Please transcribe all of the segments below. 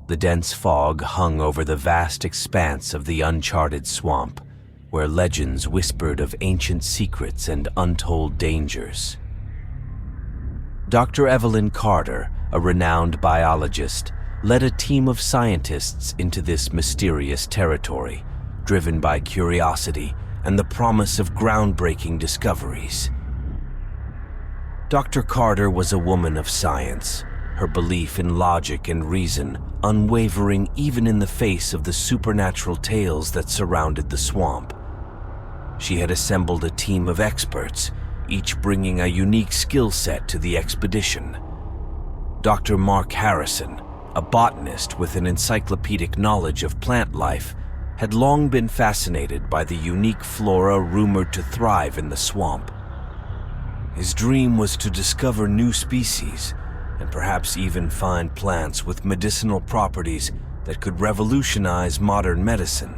The dense fog hung over the vast expanse of the uncharted swamp, where legends whispered of ancient secrets and untold dangers. Dr. Evelyn Carter, a renowned biologist, led a team of scientists into this mysterious territory, driven by curiosity and the promise of groundbreaking discoveries. Dr. Carter was a woman of science, her belief in logic and reason unwavering even in the face of the supernatural tales that surrounded the swamp. She had assembled a team of experts, each bringing a unique skill set to the expedition. Dr. Mark Harrison, a botanist with an encyclopedic knowledge of plant life, had long been fascinated by the unique flora rumored to thrive in the swamp. His dream was to discover new species and perhaps even find plants with medicinal properties that could revolutionize modern medicine.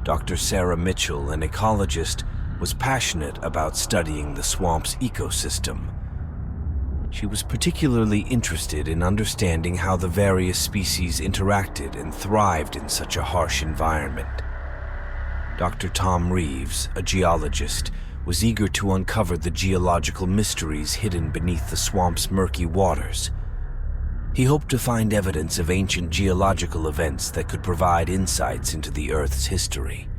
Dr. Sarah Mitchell, an ecologist, was passionate about studying the swamp's ecosystem. She was particularly interested in understanding how the various species interacted and thrived in such a harsh environment. Dr. Tom Reeves, a geologist, was eager to uncover the geological mysteries hidden beneath the swamp's murky waters. He hoped to find evidence of ancient geological events that could provide insights into the Earth's history.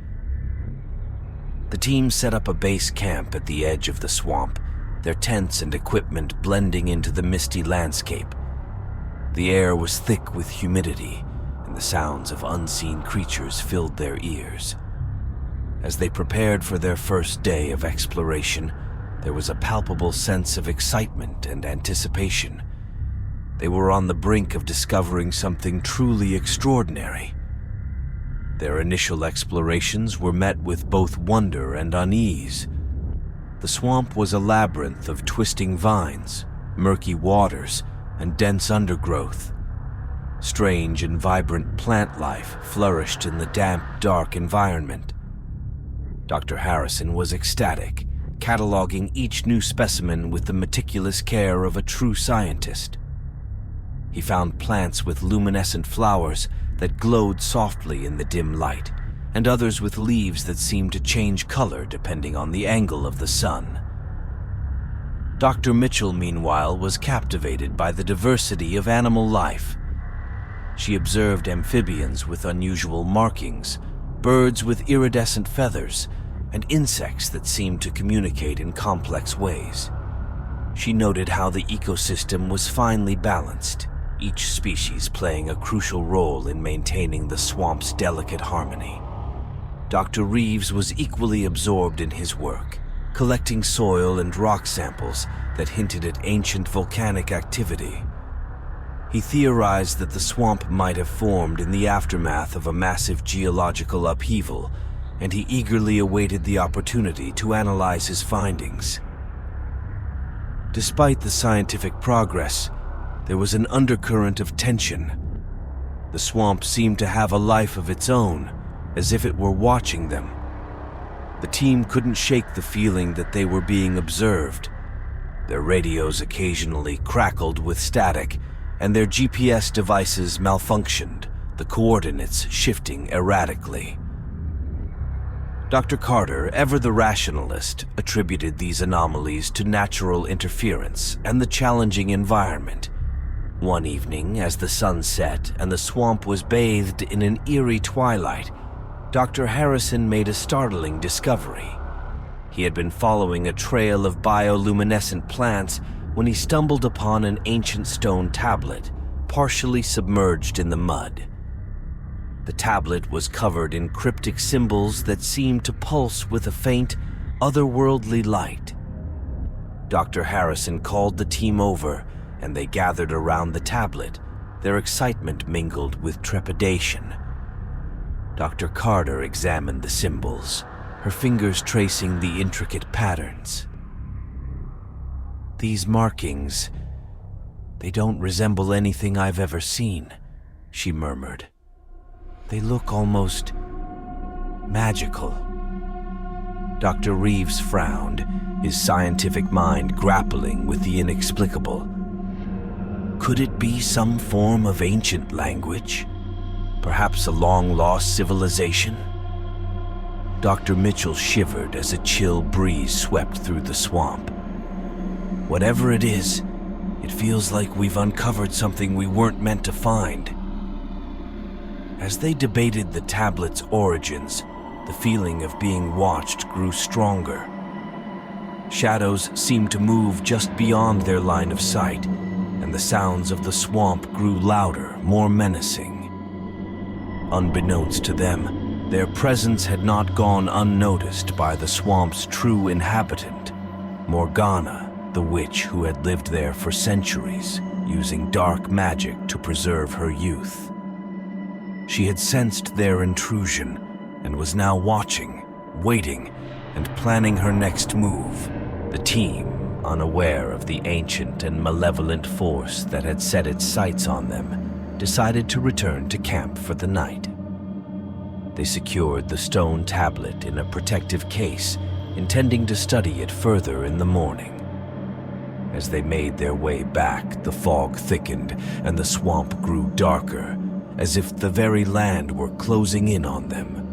The team set up a base camp at the edge of the swamp, their tents and equipment blending into the misty landscape. The air was thick with humidity, and the sounds of unseen creatures filled their ears. As they prepared for their first day of exploration, there was a palpable sense of excitement and anticipation. They were on the brink of discovering something truly extraordinary. Their initial explorations were met with both wonder and unease. The swamp was a labyrinth of twisting vines, murky waters, and dense undergrowth. Strange and vibrant plant life flourished in the damp, dark environment. Dr. Harrison was ecstatic, cataloging each new specimen with the meticulous care of a true scientist. He found plants with luminescent flowers that glowed softly in the dim light, and others with leaves that seemed to change color depending on the angle of the sun. Dr. Mitchell, meanwhile, was captivated by the diversity of animal life. She observed amphibians with unusual markings, birds with iridescent feathers, and insects that seemed to communicate in complex ways. She noted how the ecosystem was finely balanced, each species playing a crucial role in maintaining the swamp's delicate harmony. Dr. Reeves was equally absorbed in his work, collecting soil and rock samples that hinted at ancient volcanic activity. He theorized that the swamp might have formed in the aftermath of a massive geological upheaval, and he eagerly awaited the opportunity to analyze his findings. Despite the scientific progress, there was an undercurrent of tension. The swamp seemed to have a life of its own, as if it were watching them. The team couldn't shake the feeling that they were being observed. Their radios occasionally crackled with static, and their GPS devices malfunctioned, the coordinates shifting erratically. Dr. Carter, ever the rationalist, attributed these anomalies to natural interference and the challenging environment. One evening, as the sun set and the swamp was bathed in an eerie twilight, Dr. Harrison made a startling discovery. He had been following a trail of bioluminescent plants when he stumbled upon an ancient stone tablet, partially submerged in the mud. The tablet was covered in cryptic symbols that seemed to pulse with a faint, otherworldly light. Dr. Harrison called the team over, and they gathered around the tablet, their excitement mingled with trepidation. Dr. Carter examined the symbols, her fingers tracing the intricate patterns. "These markings, they don't resemble anything I've ever seen," she murmured. "They look almost magical." Dr. Reeves frowned, his scientific mind grappling with the inexplicable. Could it be some form of ancient language? Perhaps a long-lost civilization? Dr. Mitchell shivered as a chill breeze swept through the swamp. Whatever it is, it feels like we've uncovered something we weren't meant to find. As they debated the tablet's origins, the feeling of being watched grew stronger. Shadows seemed to move just beyond their line of sight, and the sounds of the swamp grew louder, more menacing. Unbeknownst to them, their presence had not gone unnoticed by the swamp's true inhabitant, Morgana, the witch who had lived there for centuries, using dark magic to preserve her youth. She had sensed their intrusion and was now watching, waiting, and planning her next move. The team, unaware of the ancient and malevolent force that had set its sights on them, decided to return to camp for the night. They secured the stone tablet in a protective case, intending to study it further in the morning. As they made their way back, the fog thickened and the swamp grew darker, as if the very land were closing in on them.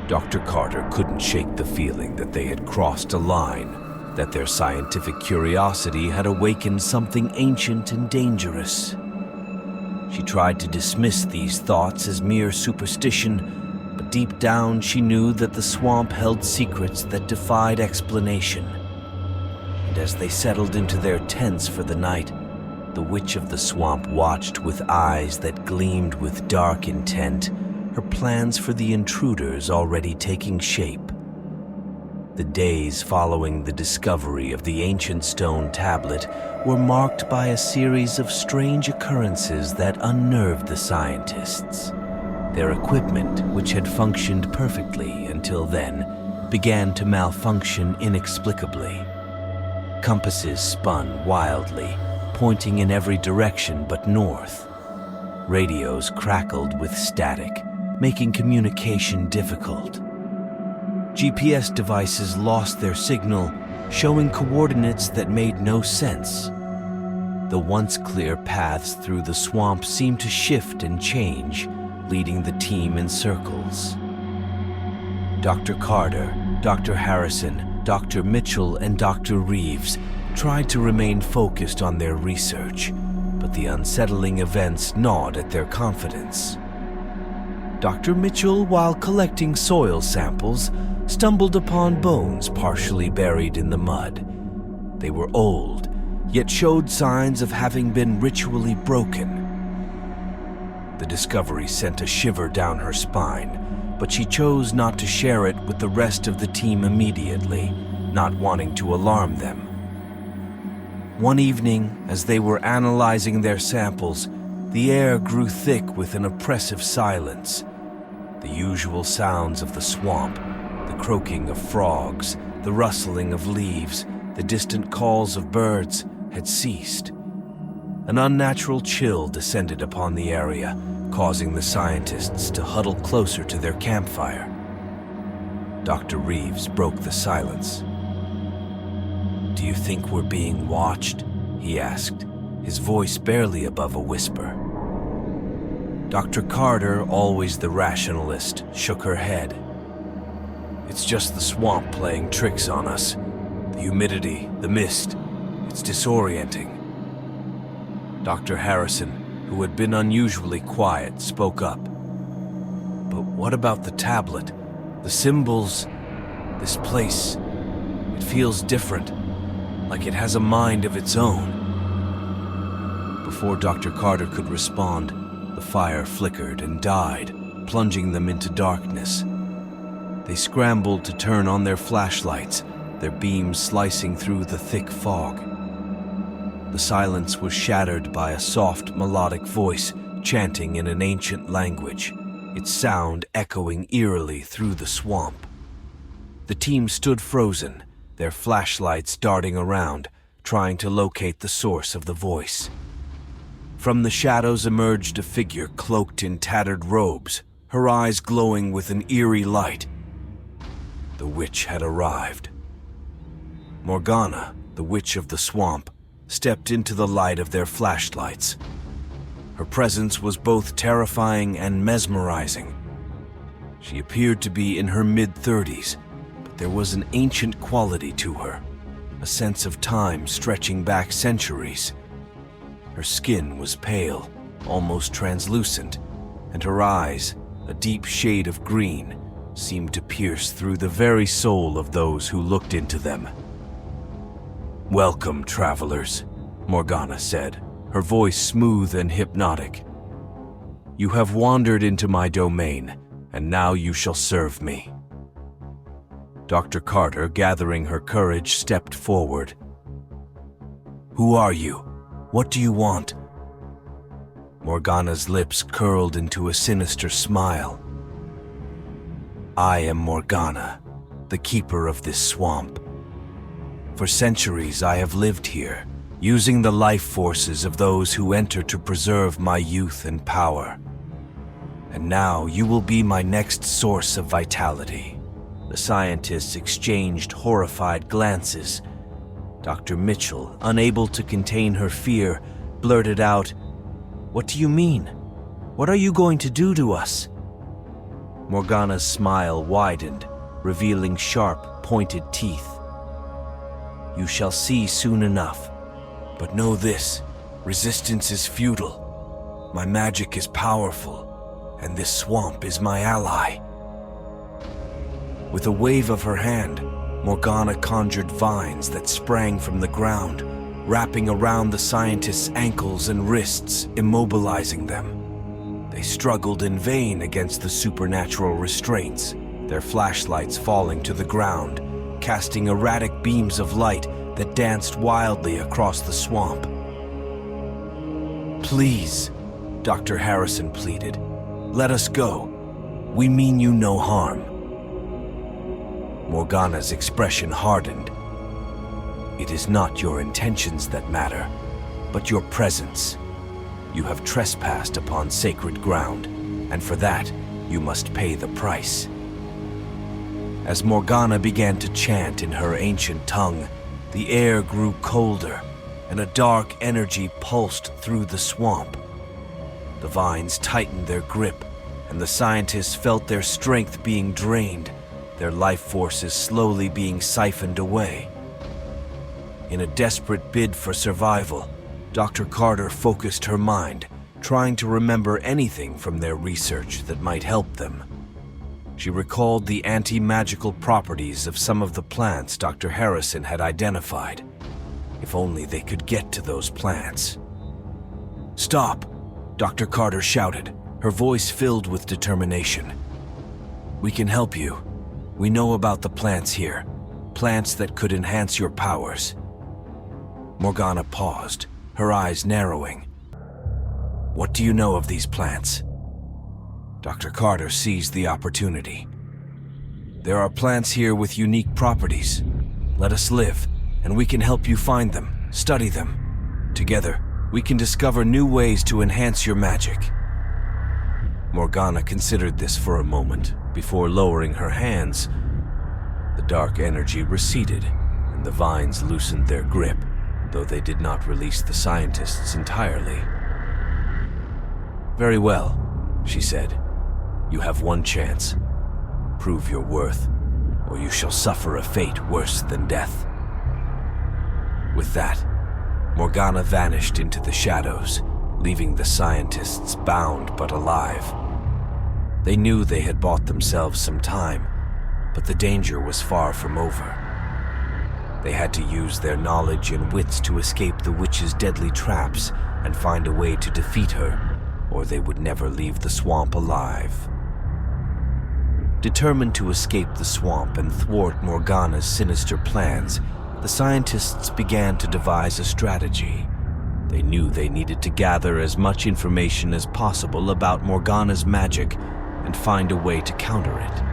Dr. Carter couldn't shake the feeling that they had crossed a line, that their scientific curiosity had awakened something ancient and dangerous. She tried to dismiss these thoughts as mere superstition, but deep down she knew that the swamp held secrets that defied explanation. And as they settled into their tents for the night, the witch of the swamp watched with eyes that gleamed with dark intent, her plans for the intruders already taking shape. The days following the discovery of the ancient stone tablet were marked by a series of strange occurrences that unnerved the scientists. Their equipment, which had functioned perfectly until then, began to malfunction inexplicably. Compasses spun wildly, pointing in every direction but north. Radios crackled with static, making communication difficult. GPS devices lost their signal, showing coordinates that made no sense. The once clear paths through the swamp seemed to shift and change, leading the team in circles. Dr. Carter, Dr. Harrison, Dr. Mitchell, and Dr. Reeves tried to remain focused on their research, but the unsettling events gnawed at their confidence. Dr. Mitchell, while collecting soil samples, stumbled upon bones partially buried in the mud. They were old, yet showed signs of having been ritually broken. The discovery sent a shiver down her spine, but she chose not to share it with the rest of the team immediately, not wanting to alarm them. One evening, as they were analyzing their samples, the air grew thick with an oppressive silence. The usual sounds of the swamp, the croaking of frogs, the rustling of leaves, the distant calls of birds, had ceased. An unnatural chill descended upon the area, causing the scientists to huddle closer to their campfire. Dr. Reeves broke the silence. "Do you think we're being watched?" he asked, his voice barely above a whisper. Dr. Carter, always the rationalist, shook her head. "It's just the swamp playing tricks on us. The humidity, the mist, it's disorienting." Dr. Harrison, who had been unusually quiet, spoke up. "But what about the tablet? The symbols? This place? It feels different, like it has a mind of its own." Before Dr. Carter could respond, the fire flickered and died, plunging them into darkness. They scrambled to turn on their flashlights, their beams slicing through the thick fog. The silence was shattered by a soft, melodic voice chanting in an ancient language, its sound echoing eerily through the swamp. The team stood frozen, their flashlights darting around, trying to locate the source of the voice. From the shadows emerged a figure cloaked in tattered robes, her eyes glowing with an eerie light. The witch had arrived. Morgana, the witch of the swamp, stepped into the light of their flashlights. Her presence was both terrifying and mesmerizing. She appeared to be in her mid-30s, but there was an ancient quality to her, a sense of time stretching back centuries. Her skin was pale, almost translucent, and her eyes, a deep shade of green, seemed to pierce through the very soul of those who looked into them. "Welcome, travelers," Morgana said, her voice smooth and hypnotic. "You have wandered into my domain, and now you shall serve me." Dr. Carter, gathering her courage, stepped forward. "Who are you? What do you want?" Morgana's lips curled into a sinister smile. "I am Morgana, the keeper of this swamp. For centuries I have lived here, using the life forces of those who enter to preserve my youth and power. And now you will be my next source of vitality." The scientists exchanged horrified glances. Dr. Mitchell, unable to contain her fear, blurted out, "What do you mean? What are you going to do to us?" Morgana's smile widened, revealing sharp, pointed teeth. "You shall see soon enough. But know this, resistance is futile. My magic is powerful, and this swamp is my ally." With a wave of her hand, Morgana conjured vines that sprang from the ground, wrapping around the scientists' ankles and wrists, immobilizing them. They struggled in vain against the supernatural restraints, their flashlights falling to the ground, casting erratic beams of light that danced wildly across the swamp. "Please," Dr. Harrison pleaded, "let us go. We mean you no harm." Morgana's expression hardened. "It is not your intentions that matter, but your presence. You have trespassed upon sacred ground, and for that, you must pay the price." As Morgana began to chant in her ancient tongue, the air grew colder, and a dark energy pulsed through the swamp. The vines tightened their grip, and the scientists felt their strength being drained, their life forces slowly being siphoned away. In a desperate bid for survival, Dr. Carter focused her mind, trying to remember anything from their research that might help them. She recalled the anti-magical properties of some of the plants Dr. Harrison had identified. If only they could get to those plants. "Stop!" Dr. Carter shouted, her voice filled with determination. "We can help you. We know about the plants here, plants that could enhance your powers." Morgana paused, her eyes narrowing. "What do you know of these plants?" Dr. Carter seized the opportunity. "There are plants here with unique properties. Let us live, and we can help you find them, study them. Together, we can discover new ways to enhance your magic." Morgana considered this for a moment before lowering her hands. The dark energy receded, and the vines loosened their grip, though they did not release the scientists entirely. "Very well," she said. "You have one chance. Prove your worth, or you shall suffer a fate worse than death." With that, Morgana vanished into the shadows, leaving the scientists bound but alive. They knew they had bought themselves some time, but the danger was far from over. They had to use their knowledge and wits to escape the witch's deadly traps and find a way to defeat her, or they would never leave the swamp alive. Determined to escape the swamp and thwart Morgana's sinister plans, the scientists began to devise a strategy. They knew they needed to gather as much information as possible about Morgana's magic and find a way to counter it.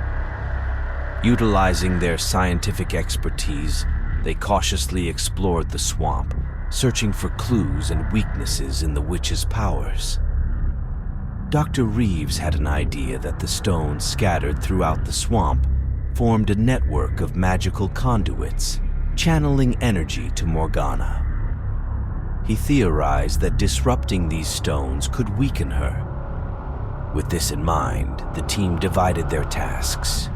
Utilizing their scientific expertise, they cautiously explored the swamp, searching for clues and weaknesses in the witch's powers. Dr. Reeves had an idea that the stones scattered throughout the swamp formed a network of magical conduits, channeling energy to Morgana. He theorized that disrupting these stones could weaken her. With this in mind, the team divided their tasks.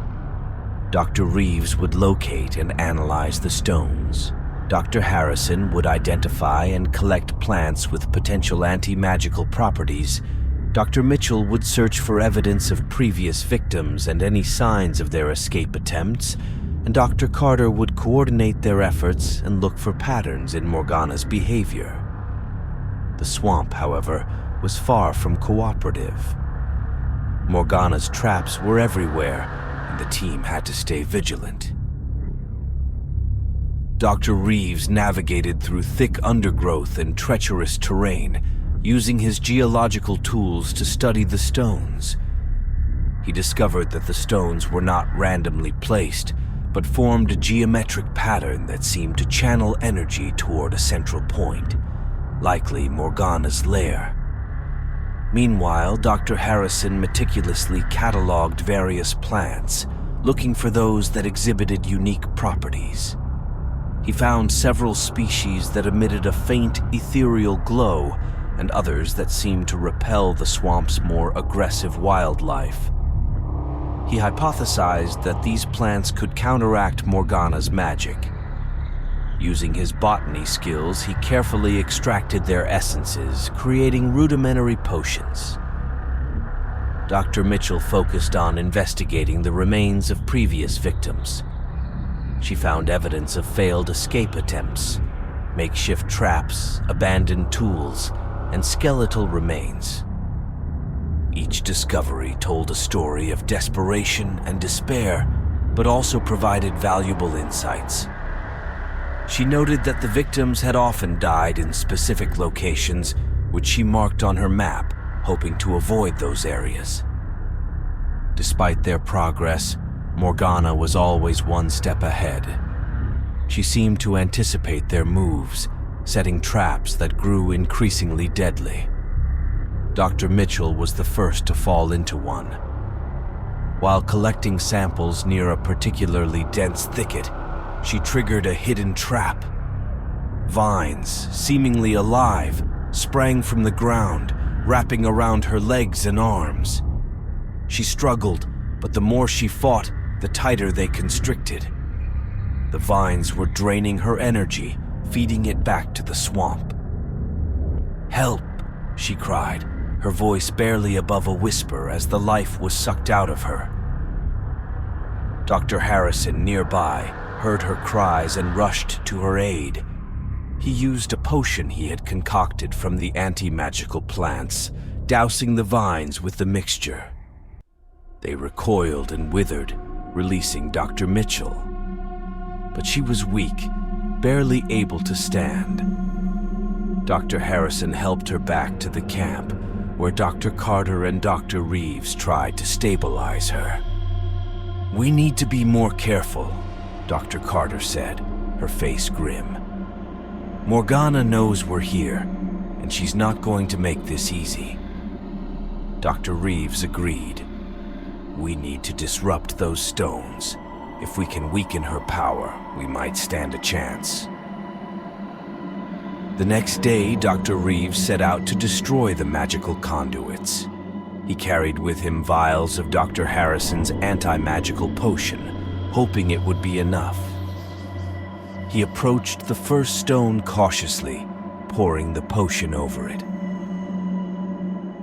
Dr. Reeves would locate and analyze the stones. Dr. Harrison would identify and collect plants with potential anti-magical properties. Dr. Mitchell would search for evidence of previous victims and any signs of their escape attempts, and Dr. Carter would coordinate their efforts and look for patterns in Morgana's behavior. The swamp, however, was far from cooperative. Morgana's traps were everywhere, and the team had to stay vigilant. Dr. Reeves navigated through thick undergrowth and treacherous terrain, using his geological tools to study the stones. He discovered that the stones were not randomly placed, but formed a geometric pattern that seemed to channel energy toward a central point, likely Morgana's lair. Meanwhile, Dr. Harrison meticulously cataloged various plants, looking for those that exhibited unique properties. He found several species that emitted a faint ethereal glow, and others that seemed to repel the swamp's more aggressive wildlife. He hypothesized that these plants could counteract Morgana's magic. Using his botany skills, he carefully extracted their essences, creating rudimentary potions. Dr. Mitchell focused on investigating the remains of previous victims. She found evidence of failed escape attempts, makeshift traps, abandoned tools, and skeletal remains. Each discovery told a story of desperation and despair, but also provided valuable insights. She noted that the victims had often died in specific locations, which she marked on her map, hoping to avoid those areas. Despite their progress, Morgana was always one step ahead. She seemed to anticipate their moves, setting traps that grew increasingly deadly. Dr. Mitchell was the first to fall into one. While collecting samples near a particularly dense thicket, she triggered a hidden trap. Vines, seemingly alive, sprang from the ground, wrapping around her legs and arms. She struggled, but the more she fought, the tighter they constricted. The vines were draining her energy, feeding it back to the swamp. "Help!" she cried, her voice barely above a whisper as the life was sucked out of her. Dr. Harrison, nearby, heard her cries and rushed to her aid. He used a potion he had concocted from the anti-magical plants, dousing the vines with the mixture. They recoiled and withered, releasing Dr. Mitchell. But she was weak, barely able to stand. Dr. Harrison helped her back to the camp, where Dr. Carter and Dr. Reeves tried to stabilize her. "We need to be more careful," Dr. Carter said, her face grim. "Morgana knows we're here, and she's not going to make this easy." Dr. Reeves agreed. "We need to disrupt those stones. If we can weaken her power, we might stand a chance." The next day, Dr. Reeves set out to destroy the magical conduits. He carried with him vials of Dr. Harrison's anti-magical potion, hoping it would be enough. He approached the first stone cautiously, pouring the potion over it.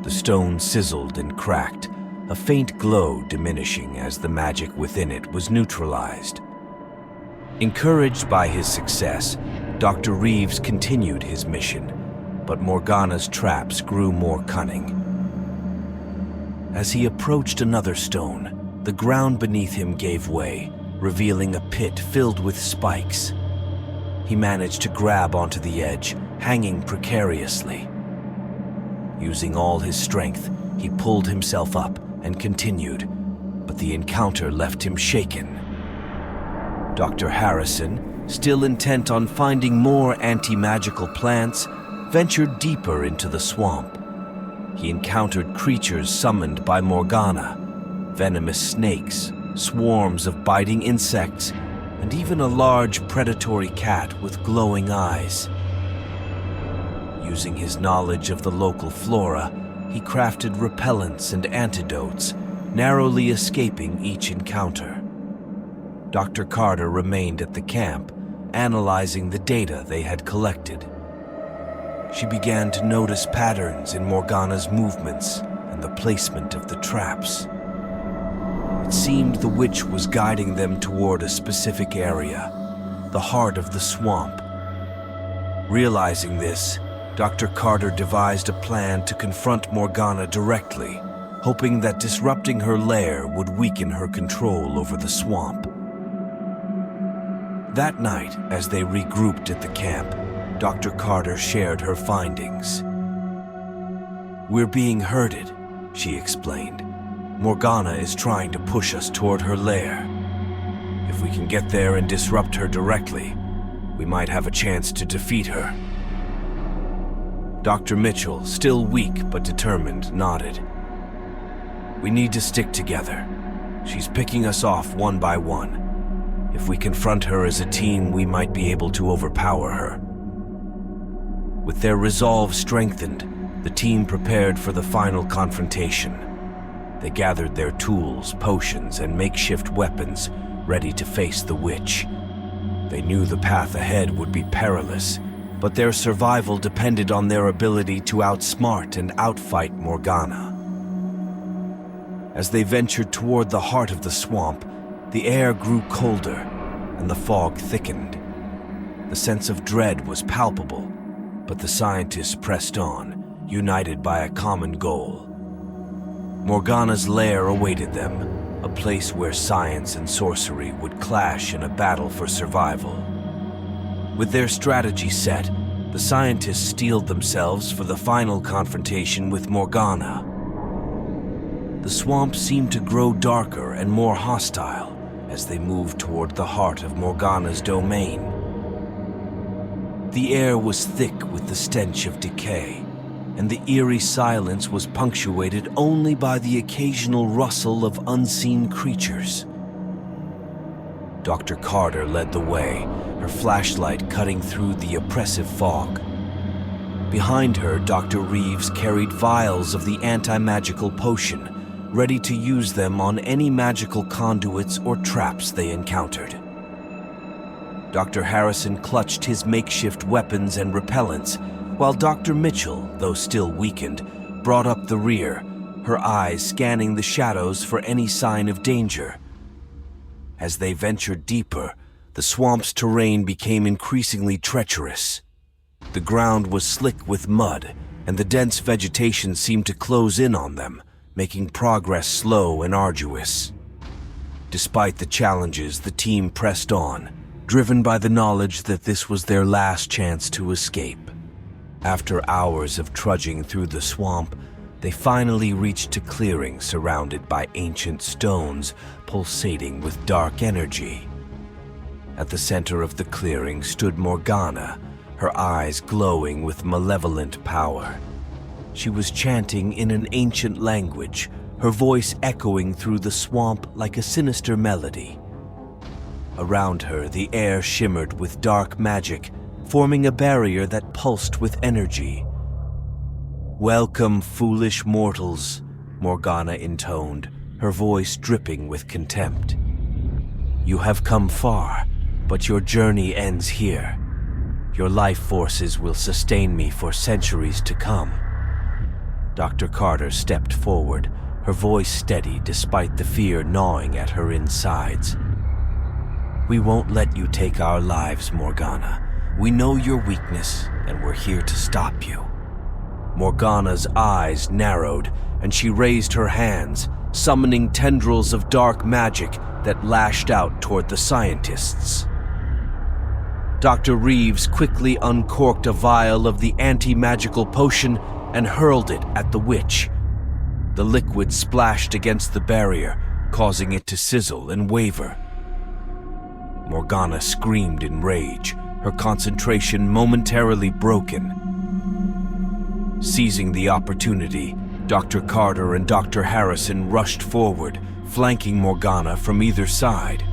The stone sizzled and cracked, a faint glow diminishing as the magic within it was neutralized. Encouraged by his success, Dr. Reeves continued his mission, but Morgana's traps grew more cunning. As he approached another stone, the ground beneath him gave way, revealing a pit filled with spikes. He managed to grab onto the edge, hanging precariously. Using all his strength, he pulled himself up and continued, but the encounter left him shaken. Dr. Harrison, still intent on finding more anti-magical plants, ventured deeper into the swamp. He encountered creatures summoned by Morgana, venomous snakes, swarms of biting insects, and even a large predatory cat with glowing eyes. Using his knowledge of the local flora, he crafted repellents and antidotes, narrowly escaping each encounter. Dr. Carter remained at the camp, analyzing the data they had collected. She began to notice patterns in Morgana's movements and the placement of the traps. It seemed the witch was guiding them toward a specific area, the heart of the swamp. Realizing this, Dr. Carter devised a plan to confront Morgana directly, hoping that disrupting her lair would weaken her control over the swamp. That night, as they regrouped at the camp, Dr. Carter shared her findings. "We're being herded," she explained. "Morgana is trying to push us toward her lair. If we can get there and disrupt her directly, we might have a chance to defeat her." Dr. Mitchell, still weak but determined, nodded. "We need to stick together. She's picking us off one by one. If we confront her as a team, we might be able to overpower her." With their resolve strengthened, the team prepared for the final confrontation. They gathered their tools, potions, and makeshift weapons, ready to face the witch. They knew the path ahead would be perilous, but their survival depended on their ability to outsmart and outfight Morgana. As they ventured toward the heart of the swamp, the air grew colder and the fog thickened. The sense of dread was palpable, but the scientists pressed on, united by a common goal. Morgana's lair awaited them, a place where science and sorcery would clash in a battle for survival. With their strategy set, the scientists steeled themselves for the final confrontation with Morgana. The swamp seemed to grow darker and more hostile as they moved toward the heart of Morgana's domain. The air was thick with the stench of decay, and the eerie silence was punctuated only by the occasional rustle of unseen creatures. Dr. Carter led the way, her flashlight cutting through the oppressive fog. Behind her, Dr. Reeves carried vials of the anti-magical potion, ready to use them on any magical conduits or traps they encountered. Dr. Harrison clutched his makeshift weapons and repellents, while Dr. Mitchell, though still weakened, brought up the rear, her eyes scanning the shadows for any sign of danger. As they ventured deeper, the swamp's terrain became increasingly treacherous. The ground was slick with mud, and the dense vegetation seemed to close in on them, making progress slow and arduous. Despite the challenges, the team pressed on, driven by the knowledge that this was their last chance to escape. After hours of trudging through the swamp, they finally reached a clearing surrounded by ancient stones pulsating with dark energy. At the center of the clearing stood Morgana, her eyes glowing with malevolent power. She was chanting in an ancient language, her voice echoing through the swamp like a sinister melody. Around her, the air shimmered with dark magic, forming a barrier that pulsed with energy. "Welcome, foolish mortals," Morgana intoned, her voice dripping with contempt. "You have come far, but your journey ends here. Your life forces will sustain me for centuries to come." Dr. Carter stepped forward, her voice steady despite the fear gnawing at her insides. "We won't let you take our lives, Morgana. We know your weakness, and we're here to stop you." Morgana's eyes narrowed, and she raised her hands, summoning tendrils of dark magic that lashed out toward the scientists. Dr. Reeves quickly uncorked a vial of the anti-magical potion and hurled it at the witch. The liquid splashed against the barrier, causing it to sizzle and waver. Morgana screamed in rage, her concentration momentarily broken. Seizing the opportunity, Dr. Carter and Dr. Harrison rushed forward, flanking Morgana from either side.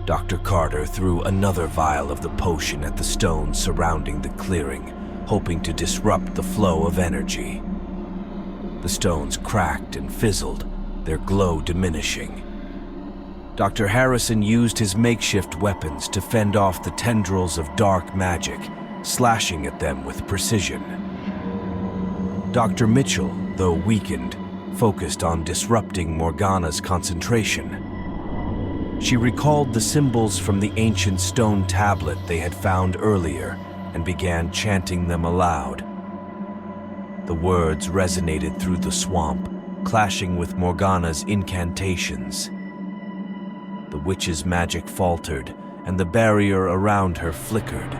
Dr. Carter threw another vial of the potion at the stones surrounding the clearing, hoping to disrupt the flow of energy. The stones cracked and fizzled, their glow diminishing. Dr. Harrison used his makeshift weapons to fend off the tendrils of dark magic, slashing at them with precision. Dr. Mitchell, though weakened, focused on disrupting Morgana's concentration. She recalled the symbols from the ancient stone tablet they had found earlier and began chanting them aloud. The words resonated through the swamp, clashing with Morgana's incantations. The witch's magic faltered, and the barrier around her flickered.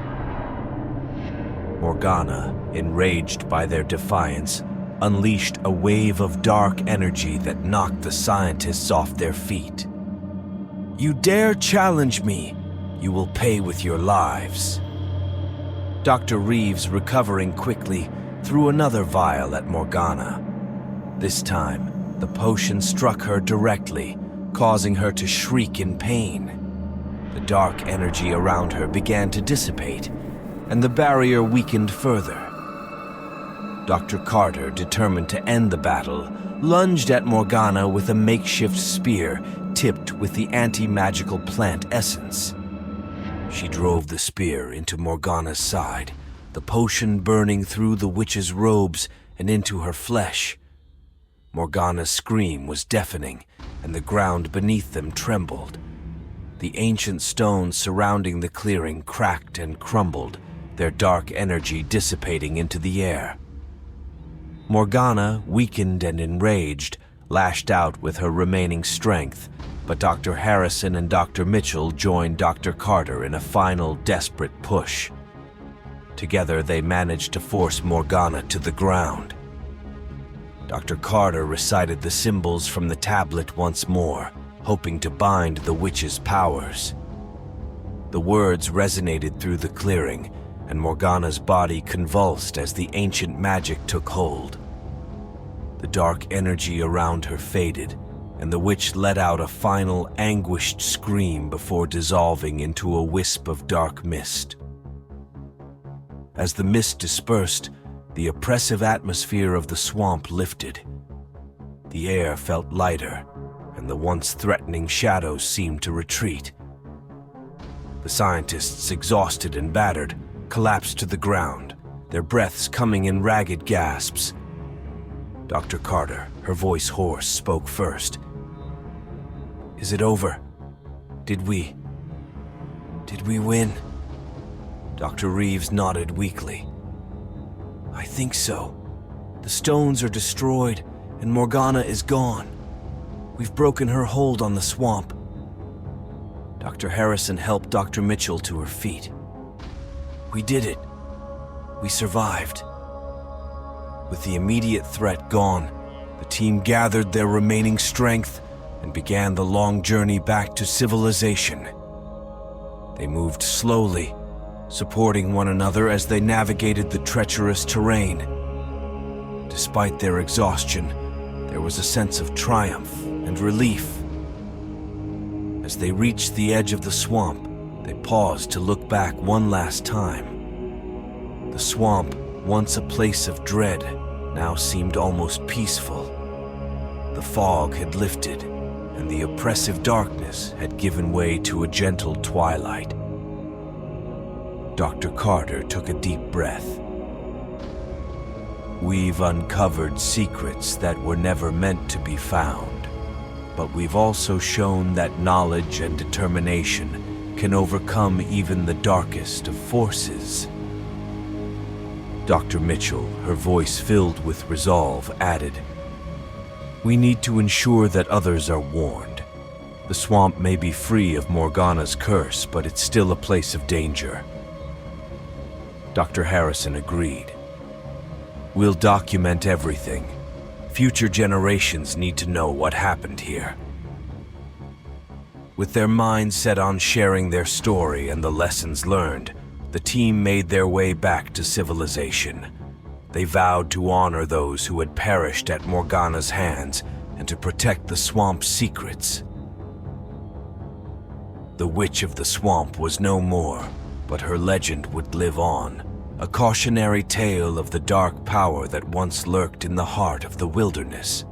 Morgana, enraged by their defiance, unleashed a wave of dark energy that knocked the scientists off their feet. "You dare challenge me, you will pay with your lives." Dr. Reeves, recovering quickly, threw another vial at Morgana. This time, the potion struck her directly, causing her to shriek in pain. The dark energy around her began to dissipate, and the barrier weakened further. Dr. Carter, determined to end the battle, lunged at Morgana with a makeshift spear tipped with the anti-magical plant essence. She drove the spear into Morgana's side, the potion burning through the witch's robes and into her flesh. Morgana's scream was deafening, and the ground beneath them trembled. The ancient stones surrounding the clearing cracked and crumbled, their dark energy dissipating into the air. Morgana, weakened and enraged, lashed out with her remaining strength, but Dr. Harrison and Dr. Mitchell joined Dr. Carter in a final desperate push. Together they managed to force Morgana to the ground. Dr. Carter recited the symbols from the tablet once more, hoping to bind the witch's powers. The words resonated through the clearing, and Morgana's body convulsed as the ancient magic took hold. The dark energy around her faded, and the witch let out a final anguished scream before dissolving into a wisp of dark mist. As the mist dispersed, the oppressive atmosphere of the swamp lifted. The air felt lighter, and the once threatening shadows seemed to retreat. The scientists, exhausted and battered, collapsed to the ground, their breaths coming in ragged gasps. Dr. Carter, her voice hoarse, spoke first. "Is it over? Did we win?" Dr. Reeves nodded weakly. "I think so. The stones are destroyed, and Morgana is gone. We've broken her hold on the swamp." Dr. Harrison helped Dr. Mitchell to her feet. "We did it. We survived." With the immediate threat gone, the team gathered their remaining strength and began the long journey back to civilization. They moved slowly, supporting one another as they navigated the treacherous terrain. Despite their exhaustion, there was a sense of triumph and relief. As they reached the edge of the swamp, they paused to look back one last time. The swamp, once a place of dread, now seemed almost peaceful. The fog had lifted, and the oppressive darkness had given way to a gentle twilight. Dr. Carter took a deep breath. "We've uncovered secrets that were never meant to be found, but we've also shown that knowledge and determination can overcome even the darkest of forces." Dr. Mitchell, her voice filled with resolve, added, "We need to ensure that others are warned. The swamp may be free of Morgana's curse, but it's still a place of danger." Dr. Harrison agreed. "We'll document everything. Future generations need to know what happened here." With their minds set on sharing their story and the lessons learned, the team made their way back to civilization. They vowed to honor those who had perished at Morgana's hands and to protect the swamp's secrets. The Witch of the Swamp was no more, but her legend would live on, a cautionary tale of the dark power that once lurked in the heart of the wilderness.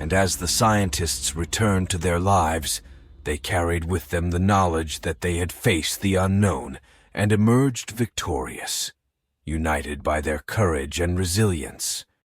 And as the scientists returned to their lives, they carried with them the knowledge that they had faced the unknown and emerged victorious, united by their courage and resilience.